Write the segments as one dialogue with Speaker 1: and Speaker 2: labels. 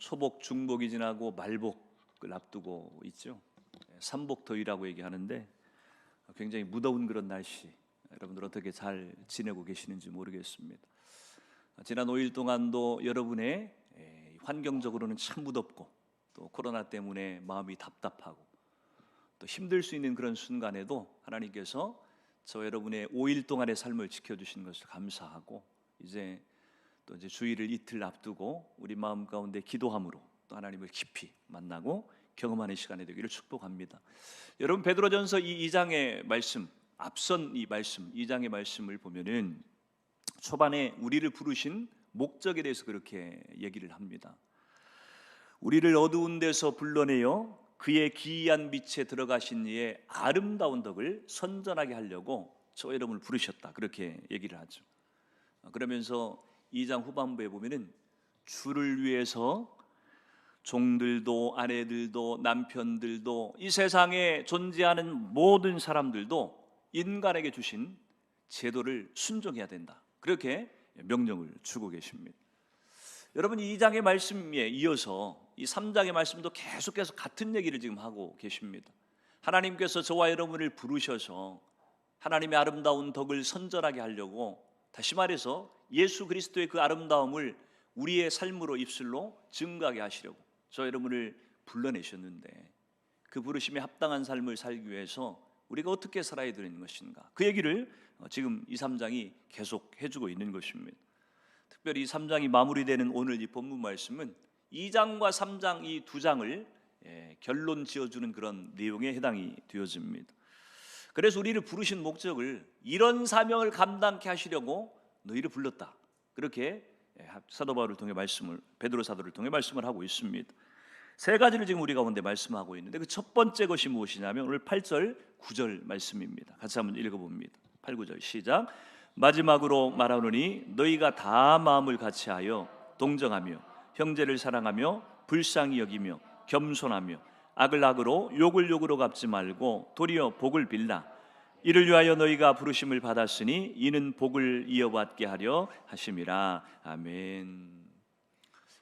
Speaker 1: 초복, 중복이 지나고 말복을 앞두고 있죠. 삼복더위라고 얘기하는데 굉장히 무더운 그런 날씨, 여러분들 어떻게 잘 지내고 계시는지 모르겠습니다. 지난 5일 동안도 여러분의 환경적으로는 참 무덥고 또 코로나 때문에 마음이 답답하고 또 힘들 수 있는 그런 순간에도 하나님께서 저 여러분의 5일 동안의 삶을 지켜주신 것을 감사하고 이제 주일을 이틀 앞두고 우리 마음 가운데 기도함으로 또 하나님을 깊이 만나고 경험하는 시간이 되기를 축복합니다. 여러분 베드로전서 이 2장의 말씀, 앞선 이 말씀 2장의 말씀을 보면은 초반에 우리를 부르신 목적에 대해서 그렇게 얘기를 합니다. 우리를 어두운 데서 불러내어 그의 기이한 빛에 들어가신 이의 아름다운 덕을 선전하게 하려고 저 여러분을 부르셨다, 그렇게 얘기를 하죠. 그러면서 2장 후반부에 보면은 주를 위해서 종들도 아내들도 남편들도 이 세상에 존재하는 모든 사람들도 인간에게 주신 제도를 순종해야 된다, 그렇게 명령을 주고 계십니다. 여러분 이 2장의 말씀에 이어서 이 3장의 말씀도 계속해서 같은 얘기를 지금 하고 계십니다. 하나님께서 저와 여러분을 부르셔서 하나님의 아름다운 덕을 선전하게 하려고, 다시 말해서 예수 그리스도의 그 아름다움을 우리의 삶으로 입술로 증거하게 하시려고 저 여러분을 불러내셨는데, 그 부르심에 합당한 삶을 살기 위해서 우리가 어떻게 살아야 되는 것인가, 그 얘기를 지금 이 3장이 계속 해주고 있는 것입니다. 특별히 이 3장이 마무리되는 오늘 이 본문 말씀은 2장과 3장 이 두 장을 결론 지어주는 그런 내용에 해당이 되어집니다. 그래서 우리를 부르신 목적을, 이런 사명을 감당케 하시려고 너희를 불렀다, 그렇게 사도 바울을 통해 베드로 사도를 통해 말씀을 하고 있습니다. 세 가지를 지금 우리 가운데 말씀하고 있는데 그 첫 번째 것이 무엇이냐면 오늘 8절 9절 말씀입니다. 같이 한번 읽어봅니다. 8, 9절 시작. 마지막으로 말하노니 너희가 다 마음을 같이하여 동정하며 형제를 사랑하며 불쌍히 여기며 겸손하며 악을 악으로 욕을 욕으로 갚지 말고 도리어 복을 빌라. 이를 위하여 너희가 부르심을 받았으니 이는 복을 이어받게 하려 하심이라. 아멘.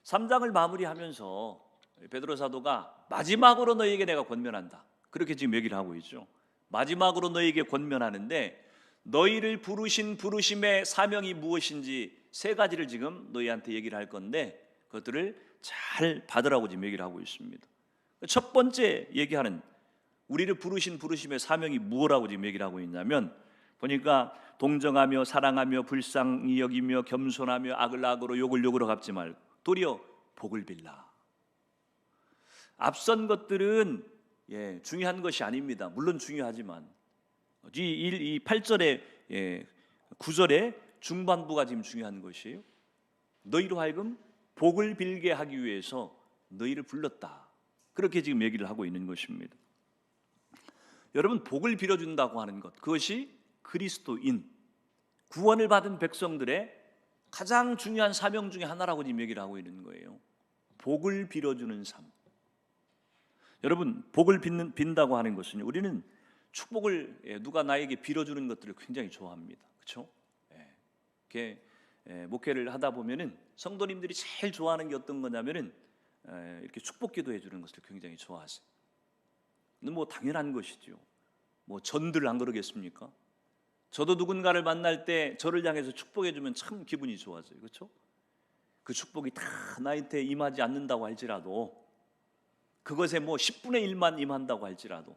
Speaker 1: 3장을 마무리하면서 베드로 사도가 마지막으로 너희에게 내가 권면한다, 그렇게 지금 얘기를 하고 있죠. 마지막으로 너희에게 권면하는데 너희를 부르신 부르심의 사명이 무엇인지 세 가지를 지금 너희한테 얘기를 할 건데 그것들을 잘 받으라고 지금 얘기를 하고 있습니다. 첫 번째 얘기하는 우리를 부르신 부르심의 사명이 무엇이라고 지금 얘기를 하고 있냐면, 보니까 동정하며 사랑하며 불쌍히 여기며 겸손하며 악을 악으로 욕을 욕으로 갚지 말고 도리어 복을 빌라. 앞선 것들은 중요한 것이 아닙니다. 물론 중요하지만 이 8절의 9절의 중반부가 지금 중요한 것이에요. 너희로 하여금 복을 빌게 하기 위해서 너희를 불렀다, 그렇게 지금 얘기를 하고 있는 것입니다. 여러분 복을 빌어준다고 하는 것, 그것이 그리스도인 구원을 받은 백성들의 가장 중요한 사명 중에 하나라고 지금 얘기를 하고 있는 거예요. 복을 빌어주는 삶. 여러분 복을 빈다고 하는 것은, 우리는 축복을 누가 나에게 빌어주는 것들을 굉장히 좋아합니다. 그렇죠? 목회를 하다 보면은 성도님들이 제일 좋아하는 게 어떤 거냐면은 이렇게 축복 기도해 주는 것을 굉장히 좋아하세요. 뭐 당연한 것이죠. 뭐 전들 안 그러겠습니까? 저도 누군가를 만날 때 저를 향해서 축복해 주면 참 기분이 좋아져요. 그렇죠? 그 축복이 다 나한테 임하지 않는다고 할지라도, 그것에 뭐 10분의 1만 임한다고 할지라도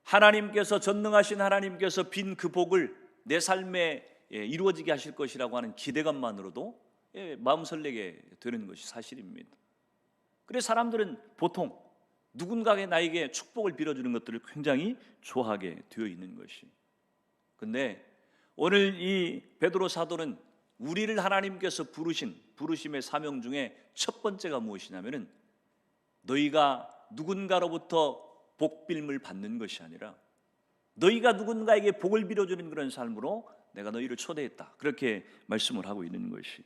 Speaker 1: 하나님께서, 전능하신 하나님께서 빈 그 복을 내 삶에 이루어지게 하실 것이라고 하는 기대감만으로도 마음 설레게 되는 것이 사실입니다. 그래서 사람들은 보통 누군가가 나에게 축복을 빌어주는 것들을 굉장히 좋아하게 되어 있는 것이. 근데 오늘 이 베드로 사도는 우리를 하나님께서 부르신 부르심의 사명 중에 첫 번째가 무엇이냐면은 너희가 누군가로부터 복빌을 받는 것이 아니라 너희가 누군가에게 복을 빌어주는 그런 삶으로 내가 너희를 초대했다, 그렇게 말씀을 하고 있는 것이.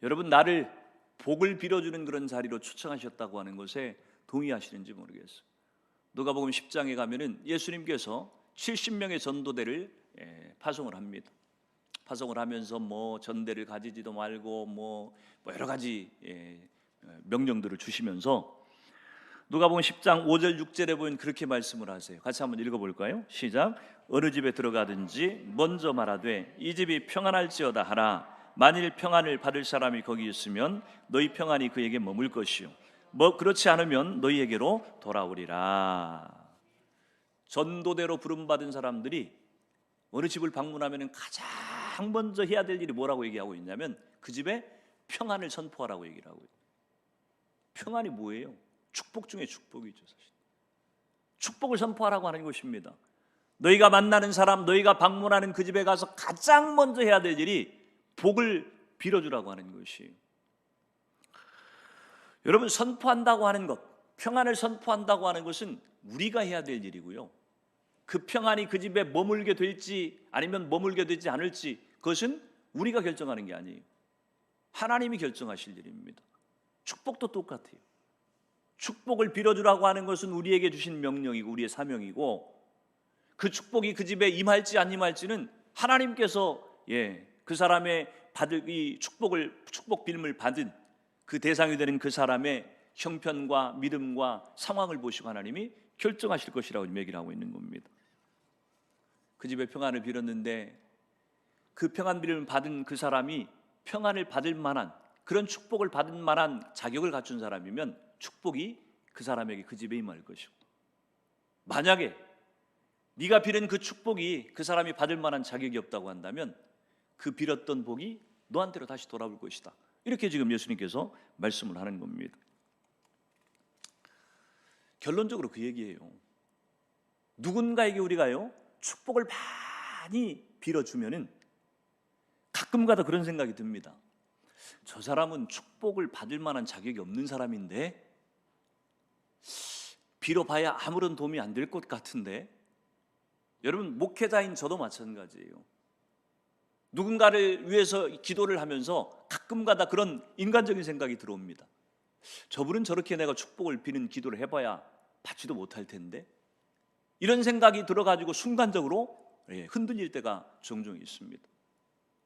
Speaker 1: 여러분 나를 복을 빌어주는 그런 자리로 초청하셨다고 하는 것에 동의하시는지 모르겠어요. 누가복음 10장에 가면은 예수님께서 70명의 전도대를 파송을 합니다. 파송을 하면서 뭐 전대를 가지지도 말고 뭐 여러 가지 명령들을 주시면서 누가복음 10장 5절 6절에 보면 그렇게 말씀을 하세요. 같이 한번 읽어볼까요? 시작. 어느 집에 들어가든지 먼저 말하되 이 집이 평안할지어다 하라. 만일 평안을 받을 사람이 거기 있으면 너희 평안이 그에게 머물 것이요 뭐 그렇지 않으면 너희에게로 돌아오리라. 전도대로 부름받은 사람들이 어느 집을 방문하면 가장 먼저 해야 될 일이 뭐라고 얘기하고 있냐면 그 집에 평안을 선포하라고 얘기를 하고 있어요. 평안이 뭐예요? 축복 중에 축복이죠. 사실 축복을 선포하라고 하는 것입니다. 너희가 만나는 사람, 너희가 방문하는 그 집에 가서 가장 먼저 해야 될 일이 복을 빌어주라고 하는 것이에요. 여러분, 선포한다고 하는 것, 평안을 선포한다고 하는 것은 우리가 해야 될 일이고요, 그 평안이 그 집에 머물게 될지 아니면 머물게 되지 않을지 그것은 우리가 결정하는 게 아니에요. 하나님이 결정하실 일입니다. 축복도 똑같아요. 축복을 빌어주라고 하는 것은 우리에게 주신 명령이고 우리의 사명이고, 그 축복이 그 집에 임할지 안 임할지는 하나님께서 그 사람의 받을 이 축복 빌음을 받은 그 대상이 되는 그 사람의 형편과 믿음과 상황을 보시고 하나님이 결정하실 것이라고 얘기를 하고 있는 겁니다. 그 집에 평안을 빌었는데 그 평안 빌음을 받은 그 사람이 평안을 받을 만한 그런 축복을 받을 만한 자격을 갖춘 사람이면 축복이 그 사람에게 그 집에 임할 것이고, 만약에 네가 빌은 그 축복이 그 사람이 받을 만한 자격이 없다고 한다면 그 빌었던 복이 너한테로 다시 돌아올 것이다. 이렇게 지금 예수님께서 말씀을 하는 겁니다. 결론적으로 그 얘기예요. 누군가에게 우리가요 축복을 많이 빌어주면은 가끔가다 그런 생각이 듭니다. 저 사람은 축복을 받을 만한 자격이 없는 사람인데 빌어봐야 아무런 도움이 안 될 것 같은데. 여러분, 목회자인 저도 마찬가지예요. 누군가를 위해서 기도를 하면서 가끔가다 그런 인간적인 생각이 들어옵니다. 저분은 저렇게 내가 축복을 비는 기도를 해봐야 받지도 못할 텐데, 이런 생각이 들어가지고 순간적으로 흔들릴 때가 종종 있습니다.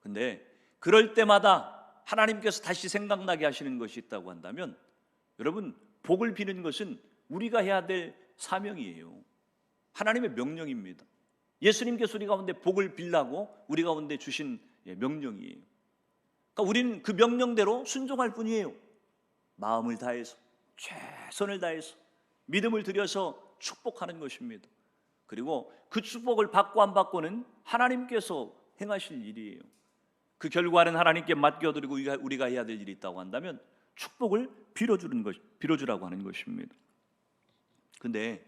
Speaker 1: 근데 그럴 때마다 하나님께서 다시 생각나게 하시는 것이 있다고 한다면, 여러분, 복을 비는 것은 우리가 해야 될 사명이에요. 하나님의 명령입니다. 예수님께서 우리 가운데 복을 빌라고 우리 가운데 주신 명령이에요. 그러니까 우리는 그 명령대로 순종할 뿐이에요. 마음을 다해서, 최선을 다해서, 믿음을 들여서 축복하는 것입니다. 그리고 그 축복을 받고 안 받고는 하나님께서 행하실 일이에요. 그 결과는 하나님께 맡겨드리고 우리가 해야 될 일이 있다고 한다면 축복을 빌어주라고 하는 것입니다. 근데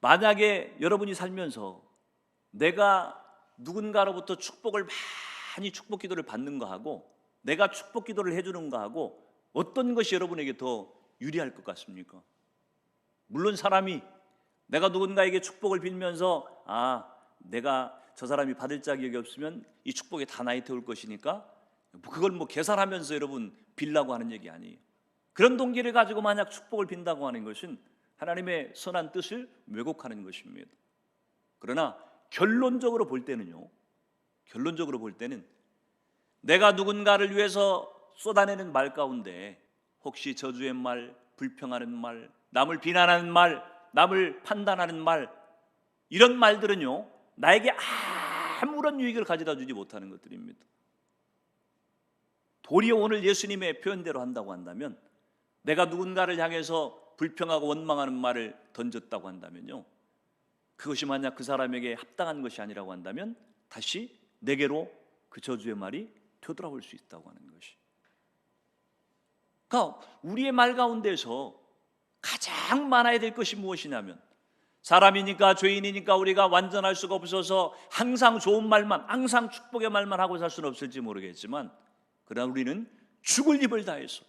Speaker 1: 만약에 여러분이 살면서 내가 누군가로부터 축복을 많이 축복 기도를 받는 거하고 내가 축복 기도를 해주는 거하고 어떤 것이 여러분에게 더 유리할 것 같습니까? 물론 사람이 내가 누군가에게 축복을 빌면서 내가 저 사람이 받을 자격이 없으면 이 축복이 다 나한테 올 것이니까 그걸 계산하면서 여러분 빌라고 하는 얘기 아니에요. 그런 동기를 가지고 만약 축복을 빈다고 하는 것은 하나님의 선한 뜻을 왜곡하는 것입니다. 그러나 결론적으로 볼 때는 내가 누군가를 위해서 쏟아내는 말 가운데 혹시 저주의 말, 불평하는 말, 남을 비난하는 말, 남을 판단하는 말, 이런 말들은요 나에게 아무런 유익을 가져다 주지 못하는 것들입니다. 도리어 오늘 예수님의 표현대로 한다고 한다면, 내가 누군가를 향해서 불평하고 원망하는 말을 던졌다고 한다면요, 그것이 만약 그 사람에게 합당한 것이 아니라고 한다면 다시 내게로 그 저주의 말이 되돌아올 수 있다고 하는 것이. 그러니까 우리의 말 가운데서 가장 많아야 될 것이 무엇이냐면, 사람이니까 죄인이니까 우리가 완전할 수가 없어서 항상 좋은 말만, 항상 축복의 말만 하고 살 수는 없을지 모르겠지만, 그러나 우리는 죽을 입을 다해서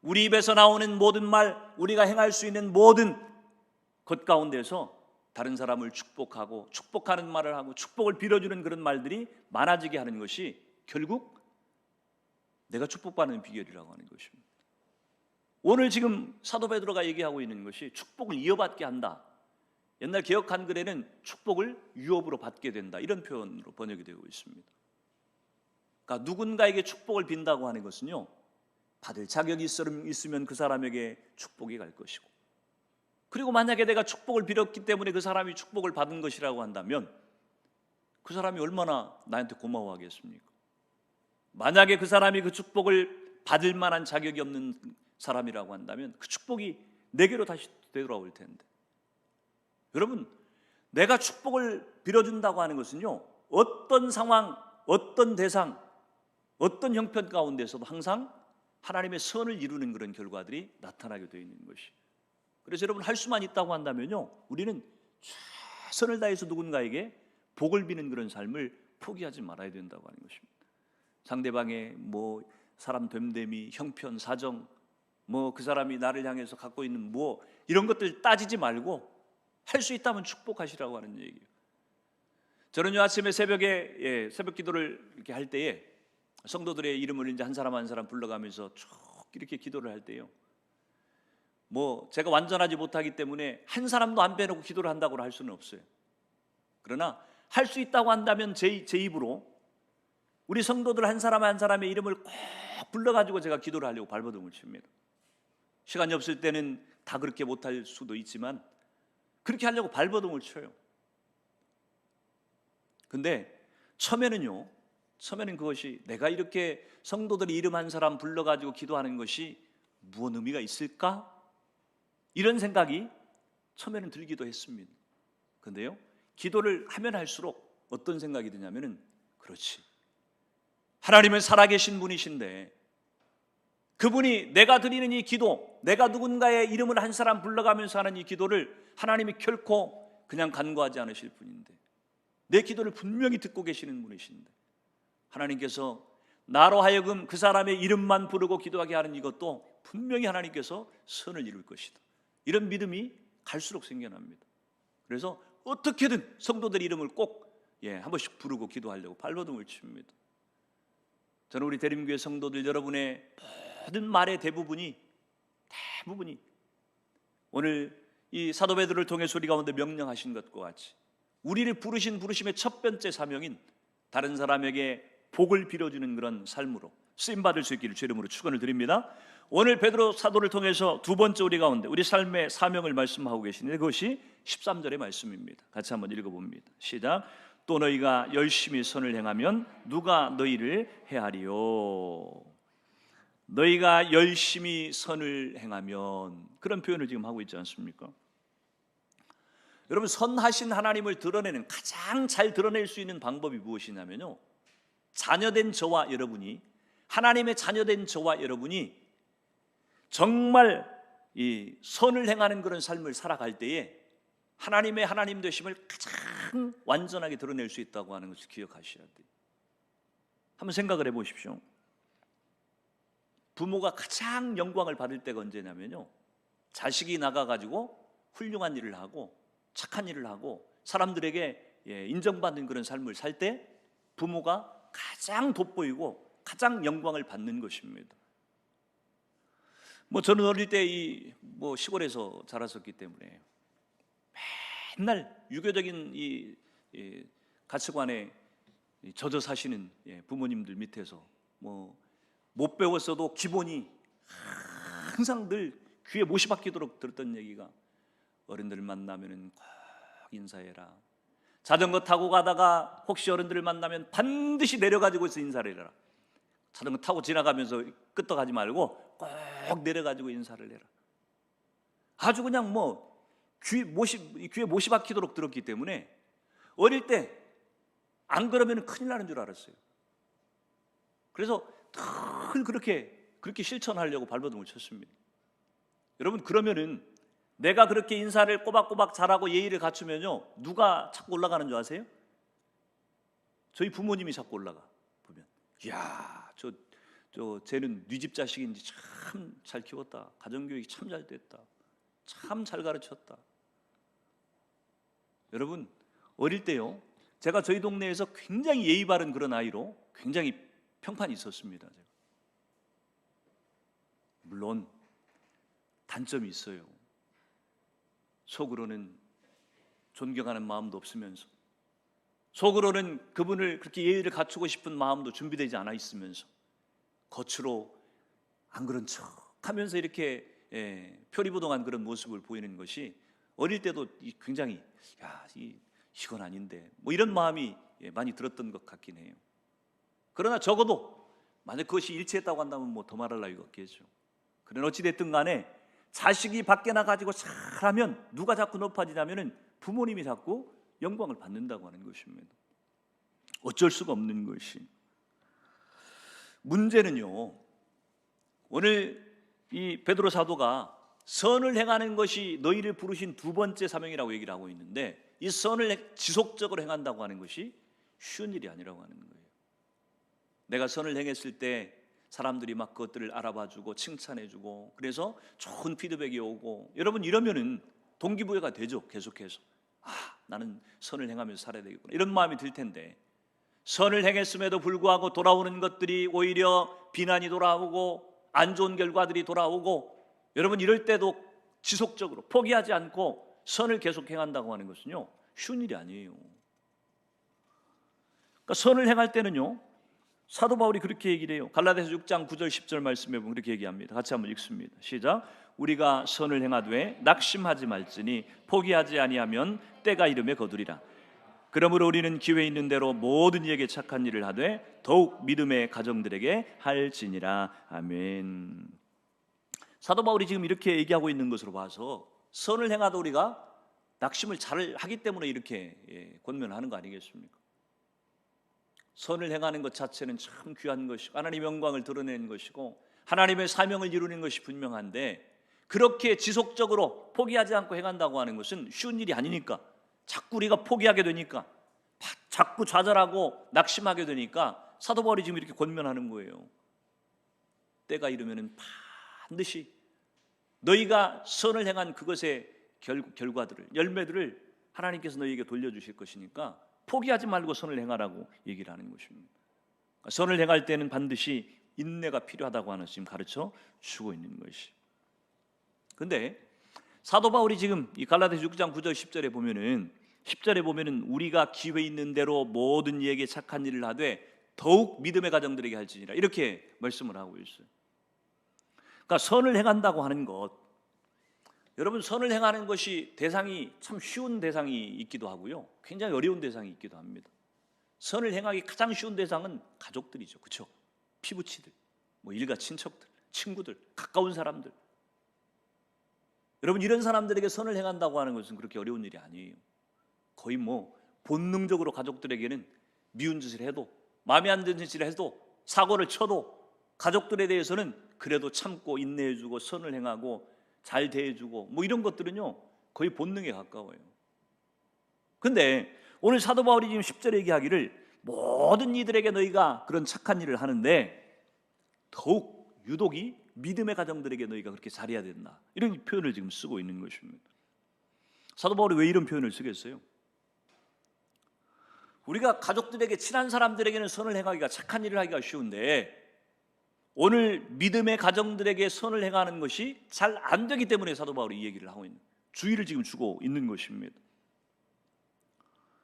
Speaker 1: 우리 입에서 나오는 모든 말, 우리가 행할 수 있는 모든 것 가운데서 다른 사람을 축복하고 축복하는 말을 하고 축복을 빌어주는 그런 말들이 많아지게 하는 것이 결국 내가 축복받는 비결이라고 하는 것입니다. 오늘 지금 사도 베드로가 얘기하고 있는 것이 축복을 이어받게 한다. 옛날 개역 한글에는 축복을 유업으로 받게 된다 이런 표현으로 번역이 되고 있습니다. 그러니까 누군가에게 축복을 빈다고 하는 것은요, 받을 자격이 있으면 그 사람에게 축복이 갈 것이고, 그리고 만약에 내가 축복을 빌었기 때문에 그 사람이 축복을 받은 것이라고 한다면 그 사람이 얼마나 나한테 고마워하겠습니까? 만약에 그 사람이 그 축복을 받을 만한 자격이 없는 사람이라고 한다면 그 축복이 내게로 다시 되돌아올 텐데, 여러분, 내가 축복을 빌어준다고 하는 것은요, 어떤 상황, 어떤 대상, 어떤 형편 가운데서도 항상 하나님의 선을 이루는 그런 결과들이 나타나게 되어 있는 것이. 그래서 여러분, 할 수만 있다고 한다면요, 우리는 최선을 다해서 누군가에게 복을 비는 그런 삶을 포기하지 말아야 된다고 하는 것입니다. 상대방의 사람 됨됨이, 형편, 사정, 그 사람이 나를 향해서 갖고 있는 이런 것들 따지지 말고 할 수 있다면 축복하시라고 하는 얘기예요. 저는요, 아침에 새벽에 새벽 기도를 이렇게 할 때에 성도들의 이름을 이제 한 사람 한 사람 불러가면서 쭉 이렇게 기도를 할 때요, 제가 완전하지 못하기 때문에 한 사람도 안 빼놓고 기도를 한다고 할 수는 없어요. 그러나 할 수 있다고 한다면 제 입으로 우리 성도들 한 사람 한 사람의 이름을 꼭 불러가지고 제가 기도를 하려고 발버둥을 칩니다. 시간이 없을 때는 다 그렇게 못할 수도 있지만 그렇게 하려고 발버둥을 쳐요. 근데 처음에는 그것이 내가 이렇게 성도들의 이름 한 사람 불러가지고 기도하는 것이 무슨 의미가 있을까? 이런 생각이 처음에는 들기도 했습니다. 근데요, 기도를 하면 할수록 어떤 생각이 드냐면은, 그렇지, 하나님은 살아계신 분이신데 그분이 내가 드리는 이 기도, 내가 누군가의 이름을 한 사람 불러가면서 하는 이 기도를 하나님이 결코 그냥 간과하지 않으실 분인데, 내 기도를 분명히 듣고 계시는 분이신데, 하나님께서 나로 하여금 그 사람의 이름만 부르고 기도하게 하는 이것도 분명히 하나님께서 선을 이룰 것이다, 이런 믿음이 갈수록 생겨납니다. 그래서 어떻게든 성도들 이름을 꼭 한 번씩 부르고 기도하려고 발버둥을 칩니다. 저는 우리 대림교회 성도들 여러분의 모든 말의 대부분이 오늘 이 사도 베드로를 통해서 우리 가운데 명령하신 것과 같이 우리를 부르신 부르심의 첫 번째 사명인 다른 사람에게 복을 빌어주는 그런 삶으로 쓰임받을 수 있기를 주 이름으로 축원을 드립니다. 오늘 베드로 사도를 통해서 두 번째 우리 가운데 우리 삶의 사명을 말씀하고 계시는데, 그것이 13절의 말씀입니다. 같이 한번 읽어봅니다. 시작. 또 너희가 열심히 선을 행하면 누가 너희를 해하리요. 너희가 열심히 선을 행하면, 그런 표현을 지금 하고 있지 않습니까? 여러분, 선하신 하나님을 드러내는, 가장 잘 드러낼 수 있는 방법이 무엇이냐면요, 자녀된 저와 여러분이, 하나님의 자녀된 저와 여러분이 정말 이 선을 행하는 그런 삶을 살아갈 때에 하나님의 하나님 되심을 가장 완전하게 드러낼 수 있다고 하는 것을 기억하셔야 돼요. 한번 생각을 해보십시오. 부모가 가장 영광을 받을 때가 언제냐면요, 자식이 나가가지고 훌륭한 일을 하고 착한 일을 하고 사람들에게 인정받는 그런 삶을 살 때 부모가 가장 돋보이고 가장 영광을 받는 것입니다. 저는 어릴 때 시골에서 자랐었기 때문에 맨날 유교적인 이 가치관에 젖어 사시는 부모님들 밑에서 못 배웠어도 기본이 항상 늘 귀에 못이 박히도록 들었던 얘기가, 어른들 만나면은 꼭 인사해라. 자전거 타고 가다가 혹시 어른들을 만나면 반드시 내려가지고서 인사를 해라. 자전거 타고 지나가면서 끄떡하지 말고 꼭 내려가지고 인사를 해라. 아주 그냥 귀에 못이 박히도록 들었기 때문에 어릴 때 안 그러면 큰일 나는 줄 알았어요. 그래서 늘 그렇게 실천하려고 발버둥을 쳤습니다. 여러분, 그러면은 내가 그렇게 인사를 꼬박꼬박 잘하고 예의를 갖추면요, 누가 자꾸 올라가는 줄 아세요? 저희 부모님이 자꾸 올라가 보면, 이야, 쟤는 네 집 자식인지 참 잘 키웠다. 가정교육이 참 잘 됐다. 참 잘 가르쳤다. 여러분, 어릴 때요, 제가 저희 동네에서 굉장히 예의 바른 그런 아이로 굉장히 평판이 있었습니다. 제가. 물론 단점이 있어요. 속으로는 존경하는 마음도 없으면서, 속으로는 그분을 그렇게 예의를 갖추고 싶은 마음도 준비되지 않아 있으면서, 겉으로 안 그런 척 하면서 이렇게 표리부동한 그런 모습을 보이는 것이 어릴 때도 굉장히 이건 아닌데 뭐 이런 마음이 많이 들었던 것 같긴 해요. 그러나 적어도 만약 그것이 일치했다고 한다면 뭐 더 말할 나위가 없겠죠. 그러나 어찌됐든 간에 자식이 밖에 나가지고 잘하면 누가 자꾸 높아지냐면은 부모님이 자꾸 영광을 받는다고 하는 것입니다. 어쩔 수가 없는 것이. 문제는요, 오늘 이 베드로 사도가 선을 행하는 것이 너희를 부르신 두 번째 사명이라고 얘기를 하고 있는데, 이 선을 지속적으로 행한다고 하는 것이 쉬운 일이 아니라고 하는 거예요. 내가 선을 행했을 때 사람들이 막 그것들을 알아봐주고 칭찬해주고, 그래서 좋은 피드백이 오고, 여러분 이러면은 동기부여가 되죠. 계속해서 나는 선을 행하면서 살아야 되겠구나 이런 마음이 들 텐데, 선을 행했음에도 불구하고 돌아오는 것들이 오히려 비난이 돌아오고 안 좋은 결과들이 돌아오고, 여러분 이럴 때도 지속적으로 포기하지 않고 선을 계속 행한다고 하는 것은요, 쉬운 일이 아니에요. 그러니까 선을 행할 때는요, 사도 바울이 그렇게 얘기를 해요. 갈라디아서 6장 9절 10절 말씀에 보면 그렇게 얘기합니다. 같이 한번 읽습니다. 시작. 우리가 선을 행하되 낙심하지 말지니 포기하지 아니하면 때가 이름에 거두리라. 그러므로 우리는 기회 있는 대로 모든 이에게 착한 일을 하되 더욱 믿음의 가정들에게 할지니라. 아멘. 사도 바울이 지금 이렇게 얘기하고 있는 것으로 봐서 선을 행하다 우리가 낙심을 잘 하기 때문에 이렇게 권면하는 거 아니겠습니까? 선을 행하는 것 자체는 참 귀한 것이고 하나님의 영광을 드러내는 것이고 하나님의 사명을 이루는 것이 분명한데, 그렇게 지속적으로 포기하지 않고 행한다고 하는 것은 쉬운 일이 아니니까, 자꾸 우리가 포기하게 되니까, 자꾸 좌절하고 낙심하게 되니까 사도 바울이 지금 이렇게 권면하는 거예요. 때가 이르면은 반드시 너희가 선을 행한 그것의 결과들을, 열매들을 하나님께서 너희에게 돌려주실 것이니까 포기하지 말고 선을 행하라고 얘기를 하는 것입니다. 선을 행할 때는 반드시 인내가 필요하다고 하는 지금 가르쳐 주고 있는 것이. 근데 사도 바울이 지금 이 갈라디아서 6장 9절 10절에 보면은 10절에 보면은 우리가 기회 있는 대로 모든 이에게 착한 일을 하되 더욱 믿음의 가정들에게 할지니라 이렇게 말씀을 하고 있어요. 그러니까 선을 행한다고 하는 것, 여러분 선을 행하는 것이 대상이 참 쉬운 대상이 있기도 하고요, 굉장히 어려운 대상이 있기도 합니다. 선을 행하기 가장 쉬운 대상은 가족들이죠. 그렇죠? 피부치들, 뭐 일가 친척들, 친구들, 가까운 사람들. 여러분 이런 사람들에게 선을 행한다고 하는 것은 그렇게 어려운 일이 아니에요. 거의 뭐 본능적으로 가족들에게는 미운 짓을 해도, 마음에 안 드는 짓을 해도, 사고를 쳐도 가족들에 대해서는 그래도 참고 인내해주고 선을 행하고 잘 대해주고 뭐 이런 것들은요 거의 본능에 가까워요. 근데 오늘 사도 바울이 지금 10절에 얘기하기를 모든 이들에게 너희가 그런 착한 일을 하는데 더욱 유독이 믿음의 가정들에게 너희가 그렇게 잘해야 된다, 이런 표현을 지금 쓰고 있는 것입니다. 사도 바울이 왜 이런 표현을 쓰겠어요? 우리가 가족들에게, 친한 사람들에게는 선을 행하기가, 착한 일을 하기가 쉬운데 오늘 믿음의 가정들에게 선을 행하는 것이 잘 안 되기 때문에 사도 바울이 이 얘기를 하고 있는, 주의를 지금 주고 있는 것입니다.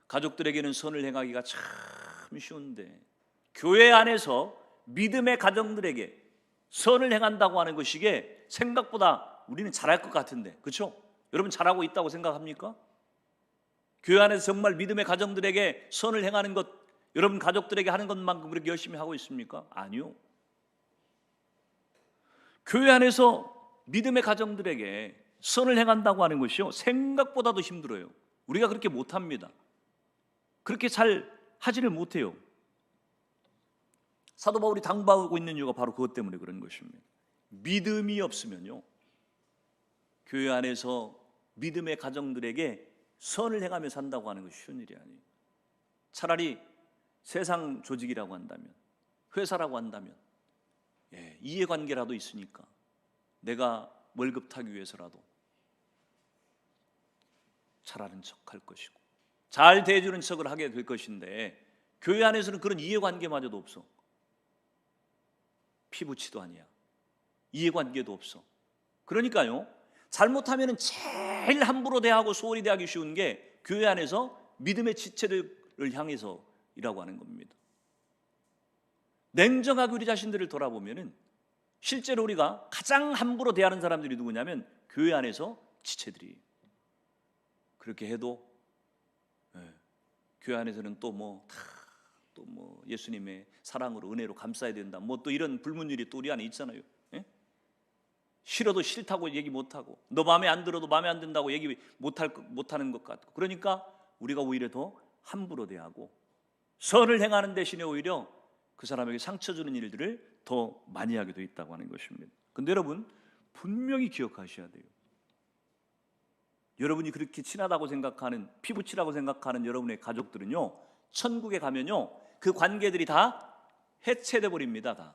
Speaker 1: 가족들에게는 선을 행하기가 참 쉬운데 교회 안에서 믿음의 가정들에게 선을 행한다고 하는 것이 생각보다 우리는 잘할 것 같은데, 그렇죠? 여러분 잘하고 있다고 생각합니까? 교회 안에서 정말 믿음의 가정들에게 선을 행하는 것, 여러분 가족들에게 하는 것만큼 그렇게 열심히 하고 있습니까? 아니요. 교회 안에서 믿음의 가정들에게 선을 행한다고 하는 것이요 생각보다도 힘들어요. 우리가 그렇게 못합니다. 그렇게 잘 하지를 못해요. 사도 바울이 당부하고 있는 이유가 바로 그것 때문에 그런 것입니다. 믿음이 없으면요 교회 안에서 믿음의 가정들에게 선을 행하며 산다고 하는 것이 쉬운 일이 아니에요. 차라리 세상 조직이라고 한다면, 회사라고 한다면 이해관계라도 있으니까 내가 월급 타기 위해서라도 잘하는 척할 것이고 잘 대해주는 척을 하게 될 것인데, 교회 안에서는 그런 이해관계마저도 없어. 피부치도 아니야. 이해관계도 없어. 그러니까요 잘못하면 제일 함부로 대하고 소홀히 대하기 쉬운 게 교회 안에서 믿음의 지체들을 향해서이라고 하는 겁니다. 냉정하게 우리 자신들을 돌아보면은 실제로 우리가 가장 함부로 대하는 사람들이 누구냐면 교회 안에서 지체들이에요. 그렇게 해도 교회 안에서는 또 뭐 예수님의 사랑으로 은혜로 감싸야 된다, 뭐 또 이런 불문율이 또 우리 안에 있잖아요. 싫어도 싫다고 얘기 못하고, 너 마음에 안 들어도 마음에 안 든다고 얘기 못하는 것 같고, 그러니까 우리가 오히려 더 함부로 대하고 선을 행하는 대신에 오히려 그 사람에게 상처 주는 일들을 더 많이 하게 돼 있다고 하는 것입니다. 근데 여러분 분명히 기억하셔야 돼요. 여러분이 그렇게 친하다고 생각하는, 피부치라고 생각하는 여러분의 가족들은요, 천국에 가면요 그 관계들이 다 해체돼 버립니다. 다.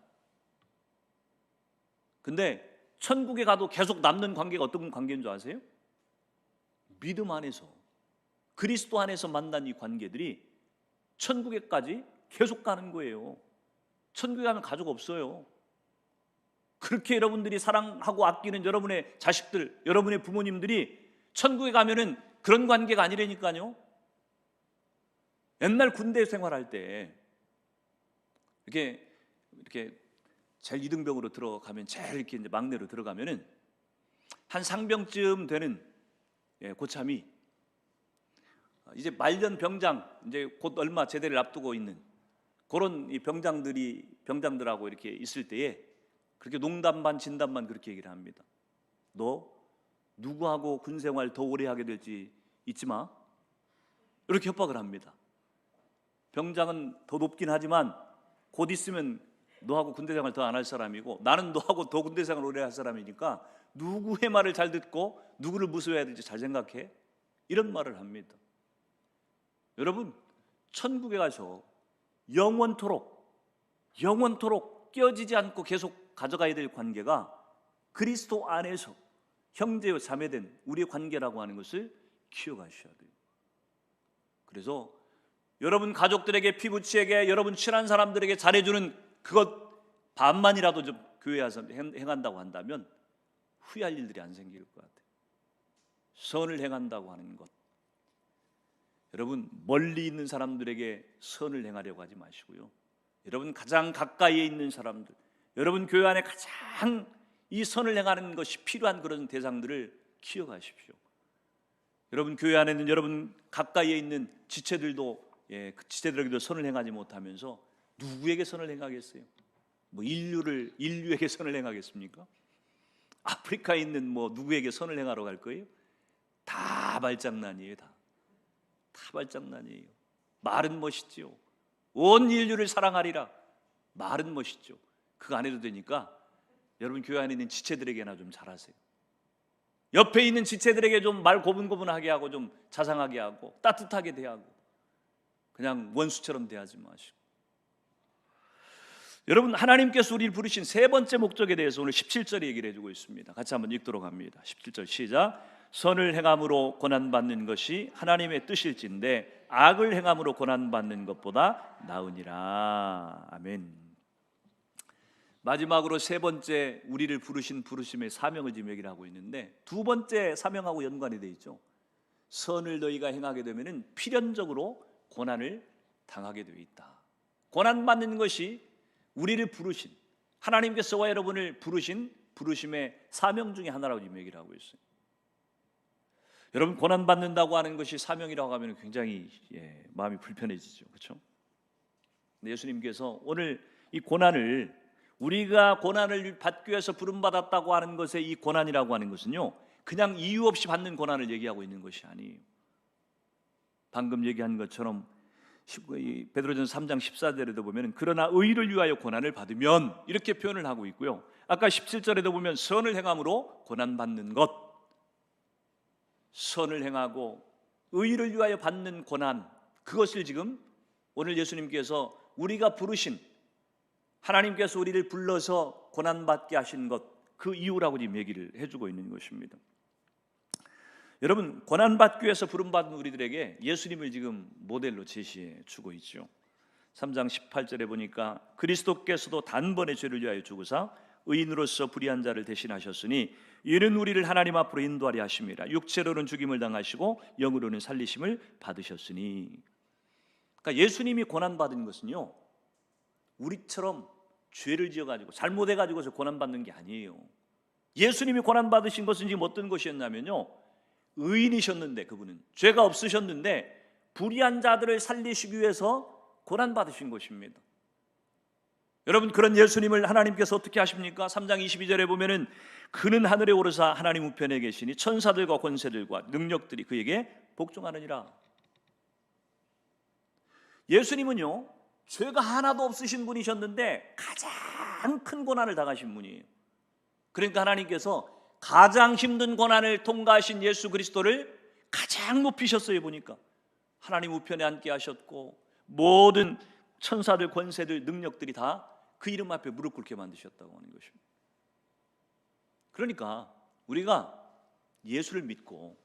Speaker 1: 근데 천국에 가도 계속 남는 관계가 어떤 관계인 줄 아세요? 믿음 안에서, 그리스도 안에서 만난 이 관계들이 천국에까지 계속 가는 거예요. 천국에 가면 가족 없어요. 그렇게 여러분들이 사랑하고 아끼는 여러분의 자식들, 여러분의 부모님들이 천국에 가면은 그런 관계가 아니라니까요. 옛날 군대 생활할 때 이렇게 제일 이등병으로 들어가면, 제일 이렇게 이제 막내로 들어가면은 한 상병쯤 되는 고참이 이제 말년 병장, 이제 곧 얼마 제대를 앞두고 있는 그런 이 병장들하고 이렇게 있을 때에 그렇게 농담 반 진담 반 그렇게 얘기를 합니다. 너 누구하고 군 생활 더 오래 하게 될지 잊지 마. 이렇게 협박을 합니다. 병장은 더 높긴 하지만 곧 있으면 너하고 군대 생활 더 안 할 사람이고, 나는 너하고 더 군대 생활 오래 할 사람이니까 누구의 말을 잘 듣고 누구를 무서워해야 될지 잘 생각해. 이런 말을 합니다. 여러분, 천국에 가서 영원토록 깨어지지 않고 계속 가져가야 될 관계가 그리스도 안에서 형제요 자매된 우리의 관계라고 하는 것을 기억하셔야 돼요. 그래서 여러분 가족들에게, 피부치에게, 여러분 친한 사람들에게 잘해주는 그것 반만이라도 좀 교회에 와서 행한다고 한다면 후회할 일들이 안 생길 것 같아요. 선을 행한다고 하는 것, 여러분 멀리 있는 사람들에게 선을 행하려고 하지 마시고요, 여러분 가장 가까이에 있는 사람들, 여러분 교회 안에 가장 이 선을 행하는 것이 필요한 그런 대상들을 기억하십시오. 여러분 교회 안에 있는 여러분 가까이에 있는 지체들도 그 지체들에게도 선을 행하지 못하면서 누구에게 선을 행하겠어요? 뭐 인류에게 선을 행하겠습니까? 아프리카에 있는 뭐 누구에게 선을 행하러 갈 거예요? 다 말장난이에요. 다 말장난이에요. 말은 멋있지요. 온 인류를 사랑하리라. 말은 멋있죠. 그거 안 해도 되니까 여러분 교회 안에 있는 지체들에게나 좀 잘하세요. 옆에 있는 지체들에게 좀 말 고분고분하게 하고 좀 자상하게 하고 따뜻하게 대하고, 그냥 원수처럼 대하지 마시고. 여러분 하나님께서 우리를 부르신 세 번째 목적에 대해서 오늘 17절에 얘기를 해주고 있습니다. 같이 한번 읽도록 합니다. 17절 시작. 선을 행함으로 고난받는 것이 하나님의 뜻일진데 악을 행함으로 고난받는 것보다 나으니라. 아멘. 마지막으로 세 번째 우리를 부르신 부르심의 사명을 지금 얘기를 하고 있는데, 두 번째 사명하고 연관이 되어 있죠. 선을 너희가 행하게 되면 필연적으로 고난을 당하게 되어 있다. 고난받는 것이 우리를 부르신, 하나님께서와 여러분을 부르신 부르심의 사명 중에 하나라고 지금 얘기를 하고 있어요. 여러분 고난받는다고 하는 것이 사명이라고 하면 굉장히 마음이 불편해지죠. 그렇죠? 근데 예수님께서 오늘 이 고난을, 우리가 고난을 받기 위해서 부름받았다고 하는 것의 이 고난이라고 하는 것은요, 그냥 이유 없이 받는 고난을 얘기하고 있는 것이 아니에요. 방금 얘기한 것처럼 베드로전서 3장 14절에도 보면 그러나 의를 위하여 고난을 받으면, 이렇게 표현을 하고 있고요. 아까 17절에도 보면 선을 행함으로 고난받는 것, 선을 행하고 의를 위하여 받는 고난, 그것을 지금 오늘 예수님께서 우리가 부르신, 하나님께서 우리를 불러서 고난받게 하신 것, 그 이유라고 지금 얘기를 해주고 있는 것입니다. 여러분 고난받기 위해서 부름받은 우리들에게 예수님을 지금 모델로 제시해 주고 있죠. 3장 18절에 보니까 그리스도께서도 단번에 죄를 위하여 죽으사 의인으로서 불의한 자를 대신하셨으니 이는 우리를 하나님 앞으로 인도하려 하심이라. 육체로는 죽임을 당하시고 영으로는 살리심을 받으셨으니. 그러니까 예수님이 고난받은 것은요, 우리처럼 죄를 지어가지고 잘못해가지고서 고난받는 게 아니에요. 예수님이 고난받으신 것은 지금 어떤 것이었냐면요, 의인이셨는데, 그분은 죄가 없으셨는데 불의한 자들을 살리시기 위해서 고난받으신 것입니다. 여러분, 그런 예수님을 하나님께서 어떻게 하십니까? 3장 22절에 보면은 그는 하늘에 오르사 하나님 우편에 계시니 천사들과 권세들과 능력들이 그에게 복종하느니라. 예수님은요, 죄가 하나도 없으신 분이셨는데 가장 큰 고난을 당하신 분이에요. 그러니까 하나님께서 가장 힘든 고난을 통과하신 예수 그리스도를 가장 높이셨어요. 보니까 하나님 우편에 앉게 하셨고 모든 천사들, 권세들, 능력들이 다 그 이름 앞에 무릎 꿇게 만드셨다고 하는 것입니다. 그러니까 우리가 예수를 믿고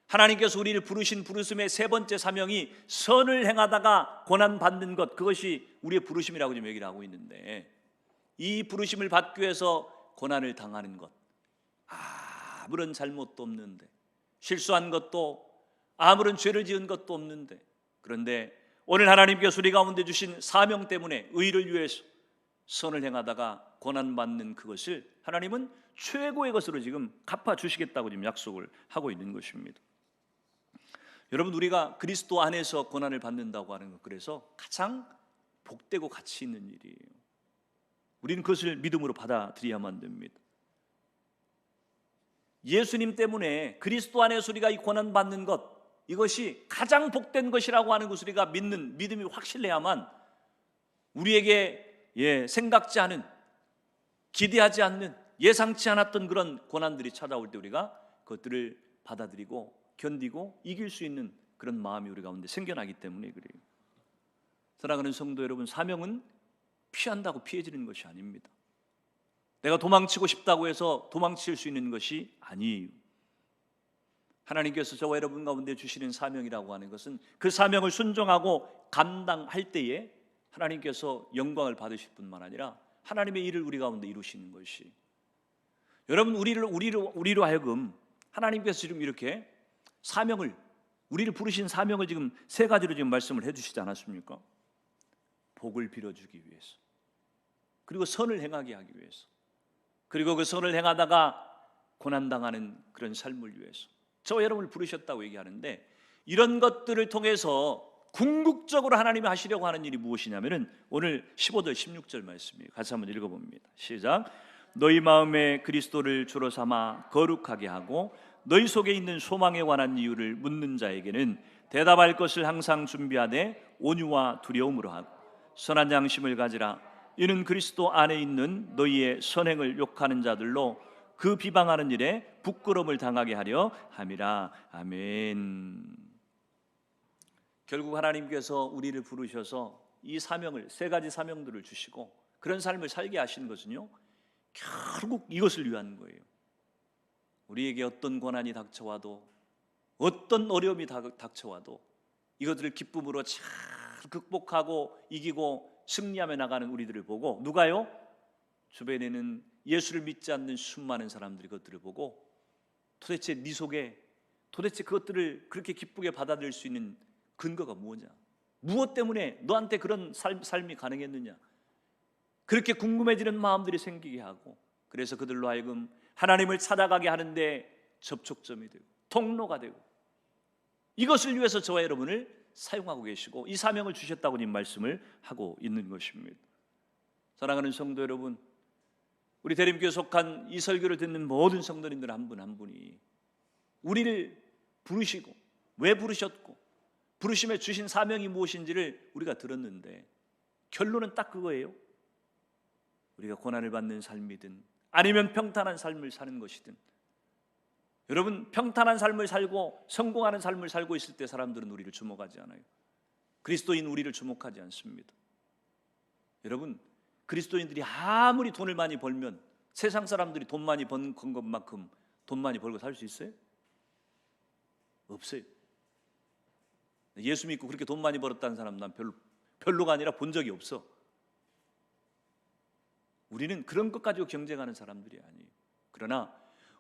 Speaker 1: 하나님께서 우리를 부르신 부르심의 세 번째 사명이 선을 행하다가 고난받는 것, 그것이 우리의 부르심이라고 지금 얘기를 하고 있는데, 이 부르심을 받기 위해서 고난을 당하는 것, 아무런 잘못도 없는데, 실수한 것도 아무런 죄를 지은 것도 없는데, 그런데 오늘 하나님께서 우리 가운데 주신 사명 때문에 의를 위해서 선을 행하다가 고난받는 그것을 하나님은 최고의 것으로 지금 갚아주시겠다고 지금 약속을 하고 있는 것입니다. 여러분, 우리가 그리스도 안에서 고난을 받는다고 하는 것, 그래서 가장 복되고 가치 있는 일이에요. 우리는 그것을 믿음으로 받아들여야만 됩니다. 예수님 때문에 그리스도 안에서 우리가 이 고난받는 것, 이것이 가장 복된 것이라고 하는 것을 우리가 믿는 믿음이 확실해야만 우리에게 생각지 않은, 기대하지 않는, 예상치 않았던 그런 고난들이 찾아올 때 우리가 그것들을 받아들이고 견디고 이길 수 있는 그런 마음이 우리 가운데 생겨나기 때문에 그래요. 사랑하는 성도 여러분, 사명은 피한다고 피해지는 것이 아닙니다. 내가 도망치고 싶다고 해서 도망칠 수 있는 것이 아니에요. 하나님께서 저와 여러분 가운데 주시는 사명이라고 하는 것은 그 사명을 순종하고 감당할 때에 하나님께서 영광을 받으실 뿐만 아니라 하나님의 일을 우리 가운데 이루시는 것이, 여러분, 우리로 하여금 하나님께서 지금 이렇게 사명을, 우리를 부르신 사명을 지금 세 가지로 지금 말씀을 해주시지 않았습니까? 복을 빌어주기 위해서, 그리고 선을 행하게 하기 위해서, 그리고 그 선을 행하다가 고난당하는 그런 삶을 위해서 저와 여러분을 부르셨다고 얘기하는데, 이런 것들을 통해서 궁극적으로 하나님이 하시려고 하는 일이 무엇이냐면은 오늘 15절 16절 말씀이에요. 같이 한번 읽어봅니다. 시작. 너희 마음에 그리스도를 주로 삼아 거룩하게 하고 너희 속에 있는 소망에 관한 이유를 묻는 자에게는 대답할 것을 항상 준비하되 온유와 두려움으로 하고 선한 양심을 가지라. 이는 그리스도 안에 있는 너희의 선행을 욕하는 자들로 그 비방하는 일에 부끄러움을 당하게 하려 함이라. 아멘. 결국 하나님께서 우리를 부르셔서 이 사명을, 세 가지 사명들을 주시고 그런 삶을 살게 하신 것은요, 결국 이것을 위한 거예요. 우리에게 어떤 고난이 닥쳐와도, 어떤 어려움이 닥쳐와도 이것들을 기쁨으로 잘 극복하고 이기고 승리하며 나가는 우리들을 보고, 누가요? 주변에는 예수를 믿지 않는 수많은 사람들이 그것들을 보고 도대체 네 속에 도대체 그것들을 그렇게 기쁘게 받아들일 수 있는 근거가 무엇이냐, 무엇 때문에 너한테 그런 삶이 가능했느냐, 그렇게 궁금해지는 마음들이 생기게 하고, 그래서 그들로 하여금 하나님을 찾아가게 하는데 접촉점이 되고 통로가 되고, 이것을 위해서 저와 여러분을 사용하고 계시고 이 사명을 주셨다고 님 말씀을 하고 있는 것입니다. 사랑하는 성도 여러분, 우리 대림교회 속한 이 설교를 듣는 모든 성도님들 한 분 한 분이 우리를 부르시고 왜 부르셨고 부르심에 주신 사명이 무엇인지를 우리가 들었는데 결론은 딱 그거예요. 우리가 고난을 받는 삶이든 아니면 평탄한 삶을 사는 것이든, 여러분, 평탄한 삶을 살고 성공하는 삶을 살고 있을 때 사람들은 우리를 주목하지 않아요. 그리스도인 우리를 주목하지 않습니다. 여러분, 그리스도인들이 아무리 돈을 많이 벌면 세상 사람들이 돈 많이 번 것만큼 돈 많이 벌고 살 수 있어요? 없어요. 예수 믿고 그렇게 돈 많이 벌었다는 사람 난 별로가 아니라 본 적이 없어. 우리는 그런 것 가지고 경쟁하는 사람들이 아니에요. 그러나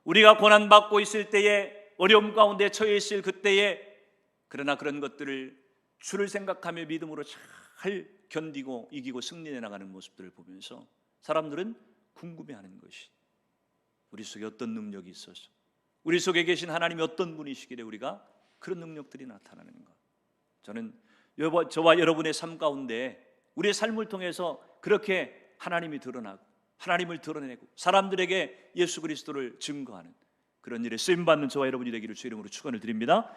Speaker 1: 우리가 고난받고 있을 때에, 어려움 가운데 처해 있을 그때에, 그러나 그런 것들을 주를 생각하며 믿음으로 잘 견디고 이기고 승리해 나가는 모습들을 보면서 사람들은 궁금해하는 것이, 우리 속에 어떤 능력이 있어서, 우리 속에 계신 하나님이 어떤 분이시길래 우리가 그런 능력들이 나타나는 것. 저는 저와 여러분의 삶 가운데 우리의 삶을 통해서 그렇게 하나님이 드러나고 하나님을 드러내고 사람들에게 예수 그리스도를 증거하는 그런 일에 쓰임받는 저와 여러분이 되기를 주 이름으로 축원을 드립니다.